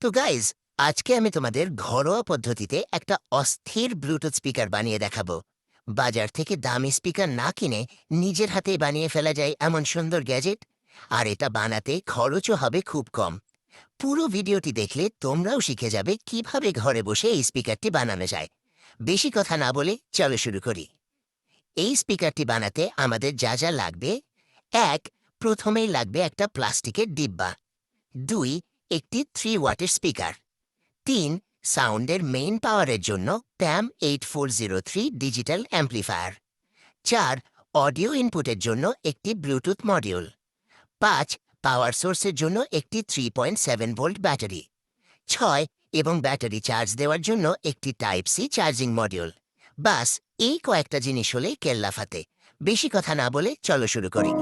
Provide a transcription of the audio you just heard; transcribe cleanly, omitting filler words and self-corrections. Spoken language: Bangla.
তো গাইজ, আজকে আমি তোমাদের ঘরোয়া পদ্ধতিতে একটা অস্থির ব্লুটুথ স্পিকার বানিয়ে দেখাবো। বাজার থেকে দামি স্পিকার না কিনে নিজের হাতেই বানিয়ে ফেলা যায় এমন সুন্দর গ্যাজেট। আর এটা বানাতে খরচও হবে খুব কম। পুরো ভিডিওটি দেখলে তোমরাও শিখে যাবে কিভাবে ঘরে বসে এই স্পিকারটি বানানো যায়। বেশি কথা না বলে চলো শুরু করি। এই স্পিকারটি বানাতে আমাদের যা যা লাগবে: এক, প্রথমেই লাগবে একটা প্লাস্টিকের ডিব্বা। দুই, একটি 3 ওয়াটের স্পিকার। তিন, সাউন্ডের মেইন পাওয়ারের জন্য PAM8403 ডিজিটাল অ্যাম্প্লিফায়ার। চার, অডিও ইনপুটের জন্য একটি ব্লুটুথ মডিউল। পাঁচ, পাওয়ার সোর্সের জন্য একটি 3.7 ভোল্ট ব্যাটারি। ছয়, এবং ব্যাটারি চার্জ দেওয়ার জন্য একটি টাইপ সি চার্জিং মডিউল। বাস, এই কয়েকটা জিনিস হলেই কেল্লাফাতে। বেশি কথা না বলে চলো শুরু করি।